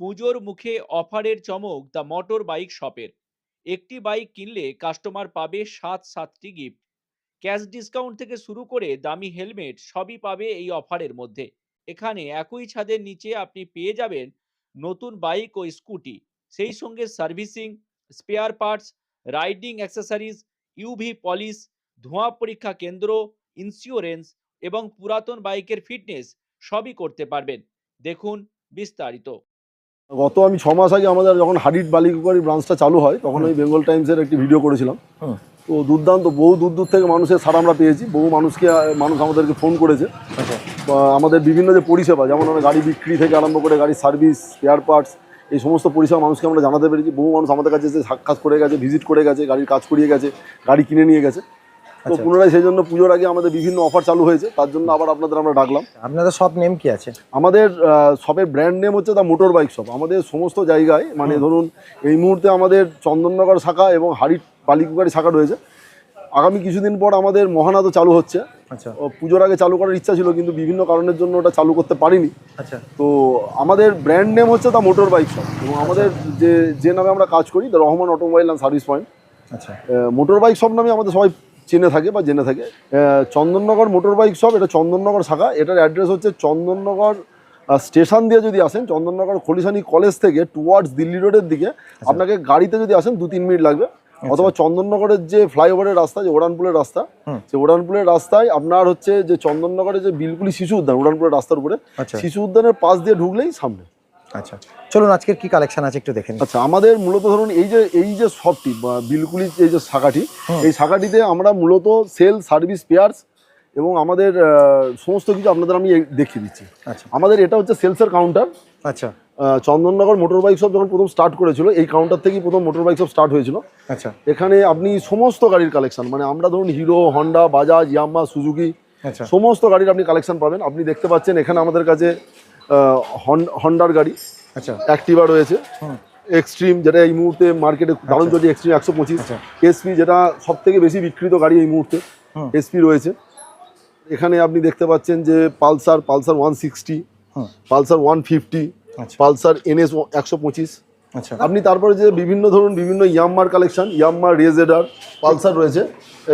পুজোর মুখে অফারের চমক দ্য মোটর বাইক শপের। একটি বাইক কিনলে কাস্টমার পাবে 7টি গিফট, ক্যাশ ডিসকাউন্ট থেকে শুরু করে দামি হেলমেট সবই পাবে এই অফারের মধ্যে। এখানে একই ছাদের নিচে আপনি পেয়ে যাবেন নতুন বাইক ও স্কুটি, সেই সঙ্গে servicing, spare parts, riding accessories, UV polish, ধোঁয়া পরীক্ষা কেন্দ্র, ইন্স্যুরেন্স এবং পুরাতন বাইকের ফিটনেস সবই করতে পারবেন। দেখুন বিস্তারিত। গত আমি 6 মাস আগে আমাদের যখন হাডিড বালিকুপারি ব্রাঞ্চটা চালু হয় তখন আমি বেঙ্গল টাইমসের একটি ভিডিও করেছিলাম। তো দুর্দান্ত বহু দূর দূর থেকে মানুষের সাড়া আমরা পেয়েছি, বহু মানুষ আমাদেরকে ফোন করেছে। আমাদের বিভিন্ন যে পরিষেবা, যেমন আমরা গাড়ি বিক্রি থেকে আরম্ভ করে গাড়ির সার্ভিস, স্পেয়ার পার্টস, এই সমস্ত পরিষেবা মানুষকে আমরা জানাতে পেরেছি। বহু মানুষ আমাদের কাছে এসে সাক্ষাৎ করে গেছে, ভিজিট করে গেছে, গাড়ির কাজ করিয়ে গেছে, গাড়ি কিনে নিয়ে গেছে। তো পুনরায় সেই জন্য পুজোর আগে আমাদের বিভিন্ন অফার চালু হয়েছে, তার জন্য আবার আপনাদের আমরা ডাকলাম। আপনাদের শপ নেম কি আছে? আমাদের শপের ব্র্যান্ড নেম হচ্ছে দ্য মোটর বাইক শপ। আমাদের সমস্ত জায়গায়, মানে ধরুন এই মুহূর্তে আমাদের চন্দননগর শাখা এবং হাডিড বালিকুপারি শাখা রয়েছে। আগামী কিছুদিন পর আমাদের মহানাদও চালু হচ্ছে। আচ্ছা, পুজোর আগে চালু করার ইচ্ছা ছিল, কিন্তু বিভিন্ন কারণের জন্য ওটা চালু করতে পারিনি। আচ্ছা, তো আমাদের ব্র্যান্ড নেম হচ্ছে দ্য মোটর বাইক শপ, এবং আমাদের যে নামে আমরা কাজ করি, the Rahman automobile and service point. আচ্ছা, মোটর বাইক শপ নামে আমাদের সবাই চেনে থাকে বা জেনে থাকে। চন্দননগর মোটর বাইক শপ, এটা চন্দননগর শাখা। এটার অ্যাড্রেস হচ্ছে চন্দননগর স্টেশন দিয়ে যদি আসেন, চন্দননগর খলিশানি কলেজ থেকে টুয়ার্ডস দিল্লি রোডের দিকে আপনাকে গাড়িতে যদি আসেন 2-3 মিনিট লাগবে। অথবা চন্দননগরের যে ফ্লাইওভারের রাস্তা, যে উড়ানপুলের রাস্তা, সে উড়ানপুলের রাস্তায় আপনার হচ্ছে যে চন্দননগরের যে বিলকুলি শিশু উদ্যান, উড়ানপুরের রাস্তার উপরে শিশু উদ্যানের পাশ দিয়ে ঢুকলেই সামনে। আচ্ছা, চলুন আজকের কি কালেকশন আছে একটু দেখে নিই। আচ্ছা, আমাদের মূলত ধরুন এই যে শপটি বা বিলকুলি এই যে শাখাটি, এই শাখাটিতে আমরা মূলত সেল, সার্ভিস, পেয়ার্স এবং আমাদের সমস্ত কিছু আপনাদের আমি দেখিয়ে দিচ্ছি। আচ্ছা, আমাদের এটা হচ্ছে সেলসের কাউন্টার। আচ্ছা, চন্দননগর মোটর বাইক শপ যখন প্রথম স্টার্ট করেছিল, এই কাউন্টার থেকেই প্রথম মোটর বাইক শপ স্টার্ট হয়েছিল। আচ্ছা, এখানে আপনি সমস্ত গাড়ির কালেকশন, মানে আমরা ধরুন hero, Honda, Bajaj, Yamaha, Suzuki, আচ্ছা, সমস্ত গাড়ির আপনি কালেকশন পাবেন। আপনি দেখতে পাচ্ছেন এখানে আমাদের কাছে হন্ডার গাড়ি, আচ্ছা, অ্যাক্টিভা রয়েছে, এক্সট্রিম যেটা এই মুহূর্তে মার্কেটে দারুণ চলছে, এক্সট্রিম 125, এসপি যেটা সব থেকে বেশি বিক্রিত গাড়ি এই মুহূর্তে, এসপি রয়েছে। এখানে আপনি দেখতে পাচ্ছেন যে পালসার 160, পালসার 150, পালসার NS 125। আচ্ছা, আপনি তারপরে যে বিভিন্ন ইয়ামাহার কালেকশন, ইয়ামাহা, রেজেডার, পালসার রয়েছে।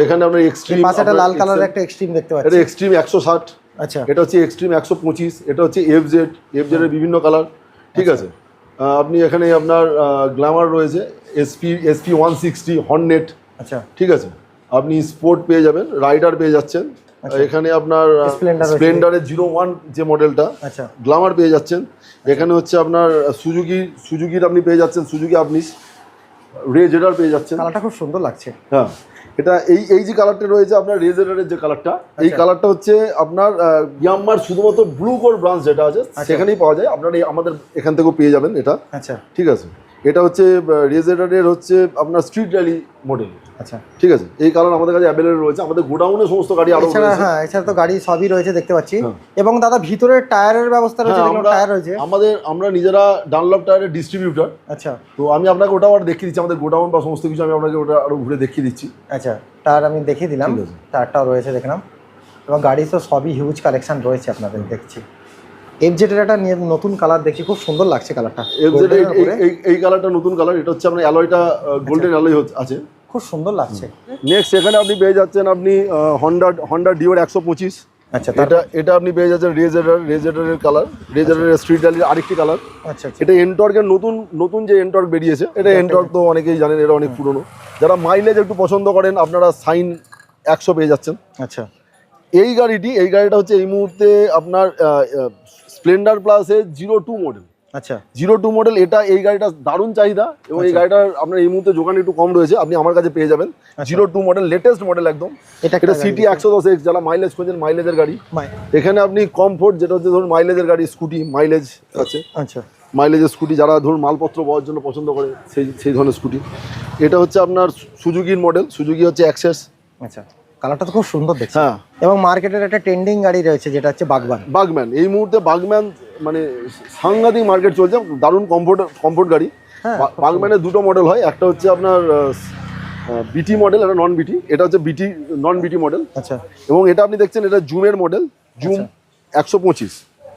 এখানে আপনার এক্সট্রিম, পাশে একটা লাল কালারের একটা এক্সট্রিম দেখতে পাচ্ছি, এটা এক্সট্রিম 160। আচ্ছা, এটা হচ্ছে এক্সট্রিম 125। এটা হচ্ছে এফজেড এর বিভিন্ন কালার, ঠিক আছে। আপনি এখানে আপনার গ্ল্যামার রয়েছে, এসপি 160, হর্নেট, আচ্ছা, ঠিক আছে। আপনি স্পোর্ট পেয়ে যাবেন, রাইডার পেয়ে যাচ্ছেন। এখানে আপনার স্প্লেন্ডারের 01 যে মডেলটা, আচ্ছা, গ্ল্যামার পেয়ে যাচ্ছেন। এখানে হচ্ছে আপনার সুজুকির আপনি পেয়ে যাচ্ছেন, সুজুকি আপনি রেজেডার পেয়ে যাচ্ছেন। কালারটা খুব সুন্দর লাগছে। হ্যাঁ, এটা এই যে কালারটা রয়েছে আপনার রেজেডারের যে কালারটা, এই কালারটা হচ্ছে আপনার ইয়ামাহার শুধুমাত্র ব্লু কোর ব্রাঞ্চ যেটা আছে সেখানেই পাওয়া যায়। আপনার আমাদের এখান থেকেও পেয়ে যাবেন এটা। আচ্ছা, ঠিক আছে। এটা হচ্ছে রেজেডারের হচ্ছে আপনার স্ট্রিট র্যালি মডেল। আচ্ছা, ঠিক আছে। এই কালার আমাদের কাছে অ্যাভেলেবল রয়েছে। আমাদের গোডাউনে সমস্ত গাড়ি আরো রয়েছে। হ্যাঁ, এছাড়া তো গাড়ি সবই রয়েছে দেখতে পাচ্ছি। এবং দাদা ভিতরের টায়ারের ব্যবস্থা রয়েছে, টায়ার রয়েছে আমরা নিজেরা ডানলপ টায়ারের ডিস্ট্রিবিউটর। আচ্ছা, তো আমি আপনাকে ওটাও আর দেখিয়ে দিচ্ছি, আমাদের গোডাউন বা সমস্ত কিছু আমি আপনাকে ওটা আরো ঘুরে দেখিয়ে দিচ্ছি। আচ্ছা, টায়ার আমি দেখিয়ে দিলাম, টায়ারটাও রয়েছে দেখলাম। এবং গাড়ি তো সবই হিউজ কালেকশন রয়েছে আপনাদের দেখছি। এফজেডের একটা নতুন কালার দেখছি, খুব সুন্দর লাগছে কালারটা। এই কালারটা নতুন কালার, এটা হচ্ছে আপনার অ্যালয়টা গোল্ডেন অ্যালয় আছে, খুব সুন্দর লাগছে। নেক্সট এখানে আপনি পেয়ে যাচ্ছেন আপনি হন্ডা ডিওর 125। আচ্ছা, এটা আপনি পেয়ে যাচ্ছেন রেজেডারের কালার, রেজেডারের স্ট্রিট র্যালির আরেকটি কালার। আচ্ছা, এটা এনটর্কের নতুন যে এনটর্ক বেরিয়েছে, এটা এনটর্ক তো অনেকেই জানেন, এটা অনেক পুরনো। যারা মাইলেজ একটু পছন্দ করেন আপনারা সাইন 100 পেয়ে যাচ্ছেন। আচ্ছা, এই গাড়িটা হচ্ছে এই মুহূর্তে আপনার স্প্লেন্ডার প্লাসের 02 মডেল। আচ্ছা, 02 মডেল। এই গাড়িটা দারুণ চাহিদা, এবং এই গাড়িটার আপনার এই মুহূর্তে দোকানে একটু কম রয়েছে, আপনি আমার কাছে পেয়ে যাবেন। 02 মডেল, লেটেস্ট মডেল একদম। এটা সিটি 110X, যারা মাইলেজ খোঁজেন, মাইলেজের গাড়ি। এখানে আপনি কমফোর্ট, যেটা হচ্ছে ধরুন মাইলেজের গাড়ি, স্কুটি মাইলেজ আছে। আচ্ছা, মাইলেজের স্কুটি যারা ধরুন মালপত্র বওয়ার জন্য পছন্দ করে, সেই ধরনের স্কুটি। এটা হচ্ছে আপনার সুজুকির মডেল, সুজুকি হচ্ছে অ্যাক্সেস। আচ্ছা, কালারটা তো খুব সুন্দর দেখছি। হ্যাঁ, এবং মার্কেটের একটা ট্রেন্ডিং গাড়ি রয়েছে যেটা হচ্ছে বাগম্যান। এই মুহূর্তে বাগম্যান মানে সাংঘাতিক মার্কেট চলছে, দারুণ কমফোর্ট গাড়ি। বাগম্যানের দুটো মডেল হয়, একটা হচ্ছে আপনার বিটি মডেল, একটা নন বিটি। এটা হচ্ছে নন বিটি মডেল। আচ্ছা, এবং এটা আপনি দেখছেন এটা জুমের মডেল, জুম 125।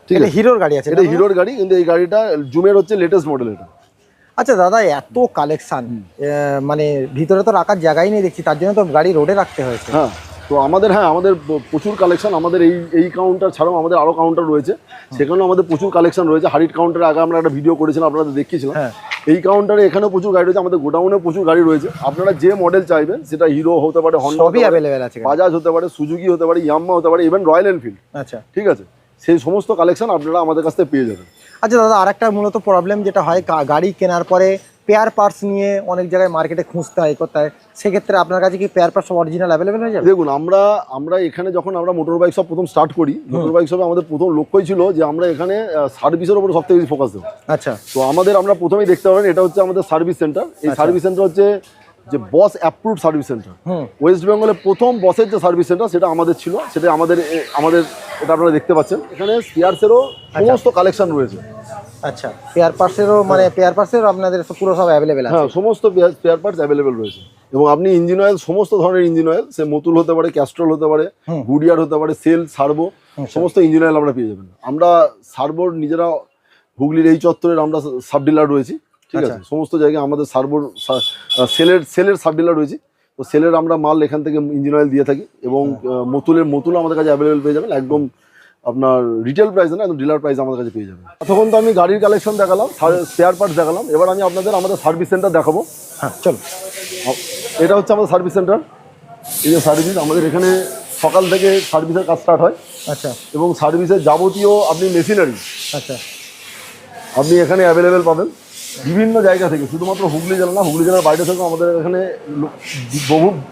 ঠিক এটা আছে, হিরোর গাড়ি আছে, এটা হিরোর গাড়ি, কিন্তু এই গাড়িটা জুমের হচ্ছে লেটেস্ট মডেল এটা। আচ্ছা দাদা, এত কালেকশন, মানে ভিতরে তো রাখার জায়গাই নেই দেখছি, তার জন্য তো গাড়ি রোডে রাখতে হয়েছে। হ্যাঁ, তো আমাদের প্রচুর কালেকশন, আমাদের এই কাউন্টার ছাড়াও আমাদের আরো কাউন্টার রয়েছে, সেখানেও আমাদের প্রচুর কালেকশন রয়েছে। হারিট কাউন্টারে আগে আমরা একটা ভিডিও করেছিলাম, আপনারা দেখিয়েছিলাম। এই কাউন্টারে এখানেও প্রচুর গাড়ি রয়েছে, আমাদের গোডাউনে প্রচুর গাড়ি রয়েছে। আপনারা যে মডেল চাইবেন, সেটা হিরো হতে পারে, হন্ডা সবই অ্যাভেলেবেল আছে, বাজাজ হতে পারে, সুজুকি হতে পারে, ইয়ামাহা হতে পারে, ইভেন রয়্যাল এনফিল্ড। আচ্ছা, ঠিক আছে, সেই সমস্ত কালেকশন আপনারা আমাদের কাছ থেকে পেয়ে যাবেন। আচ্ছা দাদা, আরেকটা মূলত প্রবলেম যেটা হয়, গাড়ি কেনার পরে পেয়ার পার্টস নিয়ে অনেক জায়গায় মার্কেটে খুঁজতে হয়, করতে হয়, সেক্ষেত্রে আপনার কাছে কি পেয়ার পার্টস অরিজিনাল অ্যাভেলেবেল হয়ে যাবে? দেখুন, আমরা এখানে যখন আমরা মোটর বাইক সব প্রথম স্টার্ট করি, মোটর বাইক সবে আমাদের প্রথম লক্ষ্যই ছিল যে আমরা এখানে সার্ভিসের উপর সবথেকে বেশি ফোকাস দেবো। আচ্ছা, তো আমরা প্রথমেই দেখতে পাবেন, এটা হচ্ছে আমাদের সার্ভিস সেন্টার। এই সার্ভিস সেন্টার হচ্ছে যে বস অ্যাপ্রুভড সার্ভিস সেন্টার। ওয়েস্ট বেঙ্গলে প্রথম বসের যে সার্ভিস সেন্টার, সেটা আমাদের ছিল। সেটা আমাদের এটা আপনারা দেখতে পাচ্ছেন, এখানে স্পেয়ারসেরও সমস্ত কালেকশন রয়েছে। আচ্ছা, পেয়ার পার্টসেরও, মানে পেয়ার পার্টসেরও আপনাদের পুরো সব অ্যাভেলেবেল আছে? হ্যাঁ, সমস্ত পেয়ার পার্টস অ্যাভেলেবেল রয়েছে। এবং আপনি ইঞ্জিন অয়েল, সমস্ত ধরনের ইঞ্জিন অয়েল, সে মতুল হতে পারে, ক্যাস্ট্রল হতে পারে, গুডিয়ার হতে পারে, সেল, সার্ভো, সমস্ত ইঞ্জিন অয়েল আমরা পেয়ে যাবেন। আমরা সার্ভোর নিজেরা হুগলির এই চত্বরের আমরা সাব ডিলার রয়েছি। ঠিক আছে, সমস্ত জায়গায় আমাদের সার্ভোর সেলের সাব ডিলার রয়েছে। তো সেলের আমরা মাল এখান থেকে ইঞ্জিন অয়েল দিয়ে থাকি। এবং মতুল আমাদের কাছে অ্যাভেলেবেল পেয়ে যাবেন, একদম আপনার রিটেল প্রাইস না, একদম ডিলার প্রাইস আমাদের কাছে পেয়ে যাবেন। তখন তো আমি গাড়ির কালেকশন দেখালাম, স্পেয়ার পার্টস দেখালাম, এবার আমি আমাদের সার্ভিস সেন্টার দেখাবো। হ্যাঁ, চলো। এটা হচ্ছে আমাদের সার্ভিস সেন্টার। এই যে সার্ভিস, আমাদের এখানে সকাল থেকে সার্ভিসের কাজ স্টার্ট হয়। আচ্ছা, এবং সার্ভিসের যাবতীয় আপনি মেশিনারি আচ্ছা, আপনি এখানে অ্যাভেলেবেল পাবেন বিভিন্ন জায়গা থেকে। শুধুমাত্র হুগলি জেলা না, হুগলি জেলার বাইরে থেকেও আমাদের এখানে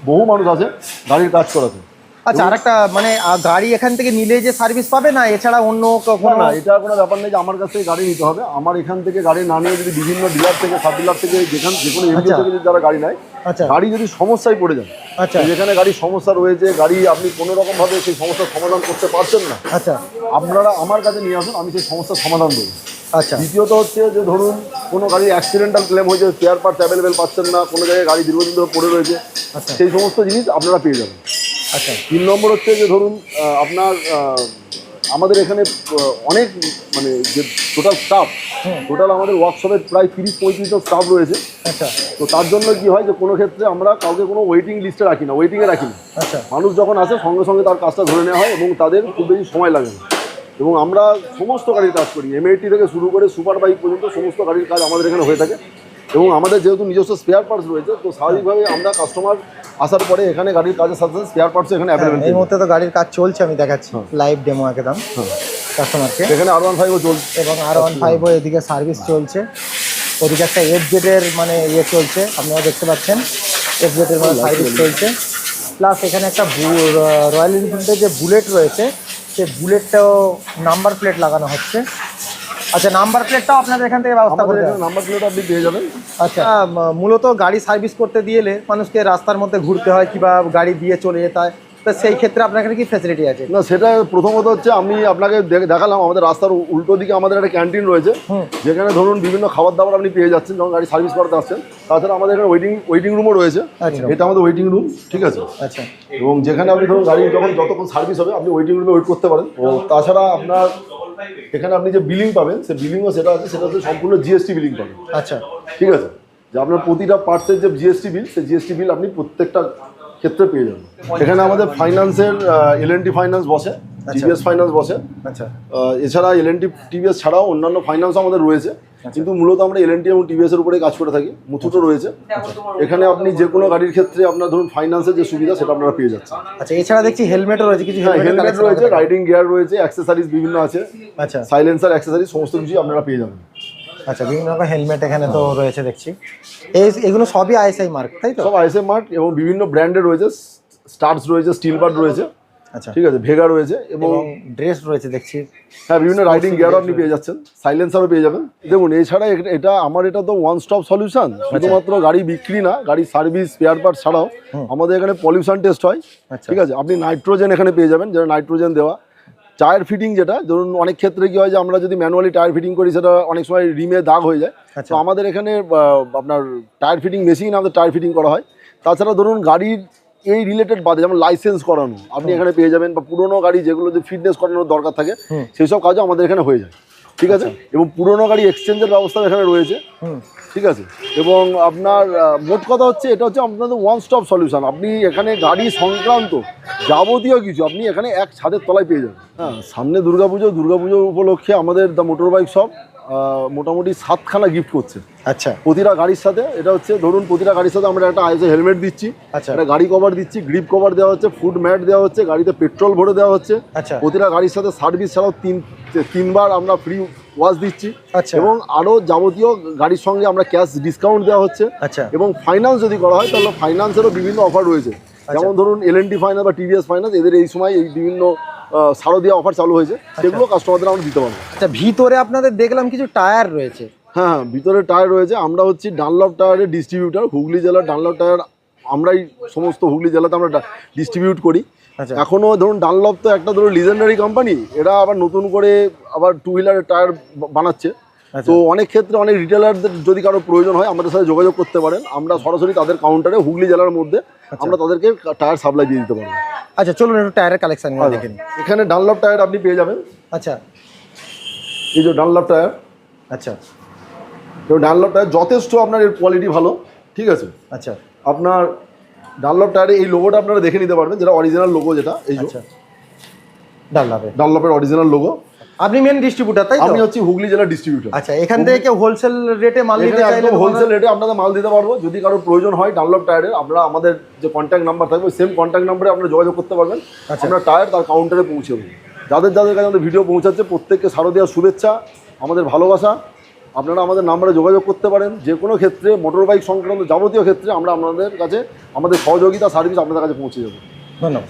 বহু মানুষ আছে গাড়ির কাজ করাতে। আচ্ছা, আরেকটা মানে গাড়ি এখান থেকে নিলে যে সার্ভিস পাবে, না এছাড়া অন্য কোনো? না, এটা কোনো ব্যাপার নেই যে আমার কাছ থেকে গাড়ি নিতে হবে। আমার এখান থেকে গাড়ি না নিয়ে যদি বিভিন্ন ডিলার থেকে, সাব ডিলার থেকে, যে কোনো এমডিও থেকে যদি যারা গাড়ি নেয়, গাড়ি যদি সমস্যায় পড়ে যায়, আচ্ছা, যেখানে গাড়ির সমস্যা রয়েছে, গাড়ি আপনি কোনো রকম ভাবে সেই সমস্যার সমাধান করতে পারছেন না, আচ্ছা, আপনারা আমার কাছে নিয়ে আসুন, আমি সেই সমস্যার সমাধান দেবো। আচ্ছা, দ্বিতীয়ত হচ্ছে যে ধরুন কোনো গাড়ি অ্যাক্সিডেন্টাল ক্লেম হয়েছে, স্পেয়ার পার্টস অ্যাভেলেবেল পাচ্ছেন না, কোনো জায়গায় গাড়ি দীর্ঘদিন ধরে পড়ে রয়েছে, সেই সমস্ত জিনিস আপনারা পেয়ে যাবেন। আচ্ছা, 3 নম্বর হচ্ছে যে ধরুন আপনার আমাদের এখানে অনেক মানে যে টোটাল আমাদের ওয়ার্কশপে প্রায় 30-35 জন স্টাফ রয়েছে। আচ্ছা, তো তার জন্য কি হয় যে কোনো ক্ষেত্রে আমরা কাউকে কোনো ওয়েটিং লিস্টে রাখি না, ওয়েটিংয়ে রাখি না। আচ্ছা, মানুষ যখন আসে সঙ্গে সঙ্গে তার কাজটা ধরে নেওয়া হয় এবং তাদের খুব বেশি সময় লাগে না। এবং আমরা সমস্ত গাড়ির কাজ করি, এমএইটি থেকে শুরু করে সুপার বাইক পর্যন্ত সমস্ত গাড়ির কাজ আমাদের এখানে হয়ে থাকে। এবং আমাদের যেহেতু নিজস্ব স্পেয়ার পার্টস রয়েছে, তো স্বাভাবিকভাবে আমরা কাস্টমার আসার পরে এখানে গাড়ির কাজের সাথে সাথে স্পেয়ার পার্টস এখানে অ্যাভেলেবেল। এই মুহূর্তে তো গাড়ির কাজ চলছে, আমি দেখাচ্ছি লাইভ ডেমো একদম কাস্টমারকে। এখানে R15ও চলছে এবং R15ও এদিকে সার্ভিস চলছে। ওদিকে একটা FZ-এর মানে চলছে, আপনারা দেখতে পাচ্ছেন, FZ-এর মানে সার্ভিস চলছে। প্লাস এখানে একটা রয়্যাল এনফিল্ডের যে বুলেট রয়েছে, সেই বুলেটটাও নাম্বার প্লেট লাগানো হচ্ছে। আচ্ছা, নাম্বার প্লেটটাও আপনাদের এখান থেকে ব্যবস্থা করে দেবেন? নাম্বার প্লেট আপনি পেয়ে যাবেন। আচ্ছা, মূলত গাড়ি সার্ভিস করতে দিলে মানুষকে রাস্তার মধ্যে ঘুরতে হয় কিংবা গাড়ি দিয়ে চলে যেতে হয়, তো সেই ক্ষেত্রে আপনার এখানে কি ফ্যাসিলিটি আছে? না, সেটা প্রথমত হচ্ছে আমি আপনাকে দেখালাম, আমাদের রাস্তার উল্টো দিকে আমাদের একটা ক্যান্টিন রয়েছে, যেখানে ধরুন বিভিন্ন খাবার দাবার আপনি পেয়ে যাচ্ছেন যখন গাড়ি সার্ভিস করতে আসছেন। তাছাড়া আমাদের এখানে ওয়েটিং রুমও রয়েছে। এটা আমাদের ওয়েটিং রুম, ঠিক আছে। আচ্ছা, এবং যেখানে আপনি ধরুন গাড়ি যতক্ষণ সার্ভিস হবে আপনি ওয়েটিং রুমে ওয়েট করতে পারেন। ও তাছাড়া আপনার এখানে আপনি যে বিলিং পাবেন, সেই বিলিংও সেটা হচ্ছে সম্পূর্ণ জিএসটি বিলিং পাবেন। আচ্ছা, ঠিক আছে, যে আপনার প্রতিটা পার্টসের যে জিএসটি বিল, সেই জিএসটি বিল আপনি প্রত্যেকটা ক্ষেত্রে পেয়ে যাবেন। এখানে আমাদের ফাইন্যান্সের L&T ফাইন্যান্স বসে, টিভিএস ফাইন্যান্স বসে। আচ্ছা, এছাড়া L&T টিভিএস ছাড়াও অন্যান্য ফাইন্যান্সও আমাদের রয়েছে, কিন্তু মূলত আমরা L&T এবং টিভিএস এর উপরে কাজ করে থাকি। মুথুটও রয়েছে। এখানে আপনি যে কোনো গাড়ির ক্ষেত্রে আপনার ধরুন ফাইন্যান্সের যে সুবিধা, সেটা আপনারা পেয়ে যাচ্ছেন। আচ্ছা, এছাড়া দেখছি হেলমেটও রয়েছে, কিছু হেলমেট রয়েছে, রাইডিং গিয়ার রয়েছে, অ্যাক্সেসরিজ বিভিন্ন আছে। আচ্ছা, সাইলেন্সার, অ্যাক্সেসরিজ সমস্ত কিছুই আপনারা পেয়ে যাবেন। আচ্ছা, বিভিন্ন রকম হেলমেট এখানে তো রয়েছে দেখছি। এগুলো সবই ISI মার্ক, তাই তো? সব ISI মার্ক এবং বিভিন্ন ব্র্যান্ডের রয়েছে, স্টার্স রয়েছে, স্টিল বার্ড রয়েছে, আচ্ছা, ঠিক আছে, ভেগা রয়েছে এবং ড্রেস রয়েছে দেখছি। হ্যাঁ, বিভিন্ন রাইডিং গিয়ারও আপনি পেয়ে যাচ্ছেন, সাইলেন্সারও পেয়ে যাবেন। দেখুন, এছাড়া এটা তো ওয়ান স্টপ সলিউশন। শুধুমাত্র গাড়ি বিক্রি না, গাড়ি সার্ভিস, স্পেয়ার পার্টস ছাড়াও আমাদের এখানে পলিউশন টেস্ট হয়। ঠিক আছে, আপনি নাইট্রোজেন এখানে পেয়ে যাবেন, যেটা নাইট্রোজেন দেওয়া। টায়ার ফিটিং, যেটা ধরুন অনেক ক্ষেত্রে কি হয় যে আমরা যদি ম্যানুয়ালি টায়ার ফিটিং করি, সেটা অনেক সময় রিমে দাগ হয়ে যায়। তো আমাদের এখানে আপনার টায়ার ফিটিং মেশিন, আমাদের টায়ার ফিটিং করা হয়। তাছাড়া ধরুন গাড়ির এই রিলেটেড বাদে যেমন লাইসেন্স করানো আপনি এখানে পেয়ে যাবেন, বা পুরোনো গাড়ি যেগুলো যে ফিটনেস করানোর দরকার থাকে সেই সব কাজও আমাদের এখানে হয়ে যায়, ঠিক আছে। এবং পুরোনো গাড়ি এক্সচেঞ্জের ব্যবস্থা এখানে রয়েছে, ঠিক আছে। এবং আপনার মোট কথা হচ্ছে এটা হচ্ছে আপনাদের ওয়ান স্টপ সলিউশন। আপনি এখানে গাড়ি সংক্রান্ত যাবতীয় কিছু আপনি এখানে এক ছাদের তলায় পেয়ে যাবেন। হ্যাঁ, সামনে দুর্গাপুজো উপলক্ষে আমাদের দ্য মোটর বাইক শপ মোটামুটি 7খানা গিফট করছে। আচ্ছা, প্রতিটা গাড়ির সাথে এটা হচ্ছে ধরুন প্রতিটা গাড়ির সাথে আমরা একটা আইএসও হেলমেট দিচ্ছি, আচ্ছা, একটা গাড়ি কভার দিচ্ছি, গ্রিপ কভার দেওয়া হচ্ছে, ফুড ম্যাট দেওয়া হচ্ছে, গাড়িতে পেট্রোল ভরে দেওয়া হচ্ছে। আচ্ছা, প্রতিটা গাড়ির সাথে সার্ভিস ছাড়াও তিনবার আমরা ফ্রি ওয়াশ দিচ্ছি। আচ্ছা, এবং আরও যাবতীয় গাড়ির সঙ্গে আমরা ক্যাশ ডিসকাউন্ট দেওয়া হচ্ছে। আচ্ছা, এবং ফাইন্যান্স যদি করা হয় তাহলে ফাইন্যান্সেরও বিভিন্ন অফার রয়েছে, যেমন ধরুন LNT ফাইন্যান্স বা TVS ফাইন্যান্স, এদের এই সময় এই বিভিন্ন শারদীয়া অফার চালু হয়েছে, সেগুলো কাস্টমারদের আমরা দিতে পারবো। আচ্ছা, ভিতরে আপনাদের দেখলাম কিছু টায়ার রয়েছে। হ্যাঁ, ভিতরে টায়ার রয়েছে। আমরা হচ্ছি ডানলপ টায়ারের ডিস্ট্রিবিউটার। হুগলি জেলার ডানলপ টায়ার আমরাই সমস্ত হুগলি জেলাতে আমরা ডিস্ট্রিবিউট করি। এখনও ধরুন ডানলপ তো একটা ধরুন লিজেন্ডারি কোম্পানি, এরা আবার নতুন করে আবার 2 হুইলারের টায়ার বানাচ্ছে। তো অনেক ক্ষেত্রে অনেক রিটেলারদের যদি কারো প্রয়োজন হয় আমাদের সাথে যোগাযোগ করতে পারেন। আমরা সরাসরি তাদের কাউন্টারে হুগলি জেলার মধ্যে আমরা তাদেরকে টায়ার সাপ্লাই দিয়ে দিতে পারবো। আচ্ছা, চলুন একটু টায়ারের কালেকশন দেখে নিই। এখানে ডানলপ টায়ার আপনি পেয়ে যাবেন। আচ্ছা, এই যে ডানলপ টায়ার। আচ্ছা, তো ডানলপ টায়ার যথেষ্ট আপনার এর কোয়ালিটি ভালো, ঠিক আছে। আচ্ছা, আপনার ডানলপ টায়ারে এই লোগোটা আপনারা দেখে নিতে পারবেন, যেটা অরিজিনাল লোগো, যেটা এই যে ডানলপের অরিজিনাল লোগো। আপনি মেন ডিস্ট্রিবিউটর, তাই তো? আমি হচ্ছি হুগলি জেলার ডিস্ট্রিবিউটর। আচ্ছা, এখান থেকে কেউ হোলসেল রেটে মাল নিতে চাইলে হোলসেল রেটে আপনাদের মাল দিতে পারবো। যদি কারো প্রয়োজন হয় ডানলপ টায়ারের, আপনারা আমাদের যে কন্ট্যাক্ট নাম্বার থাকবে সেম কন্ট্যাক্ট নাম্বারে আপনারা যোগাযোগ করতে পারবেন। আমরা টায়ার তার কাউন্টারে পৌঁছে দেবো। যাদের কাছে আমাদের ভিডিও পৌঁছাচ্ছে প্রত্যেককে শারদীয়ার শুভেচ্ছা, আমাদের ভালোবাসা। আপনারা আমাদের নাম্বারে যোগাযোগ করতে পারেন। যে কোনো ক্ষেত্রে মোটর বাইক সংক্রান্ত যাবতীয় ক্ষেত্রে আমরা আপনাদের কাছে আমাদের সহযোগিতা সার্ভিস আপনাদের কাছে পৌঁছে যাবো। ধন্যবাদ।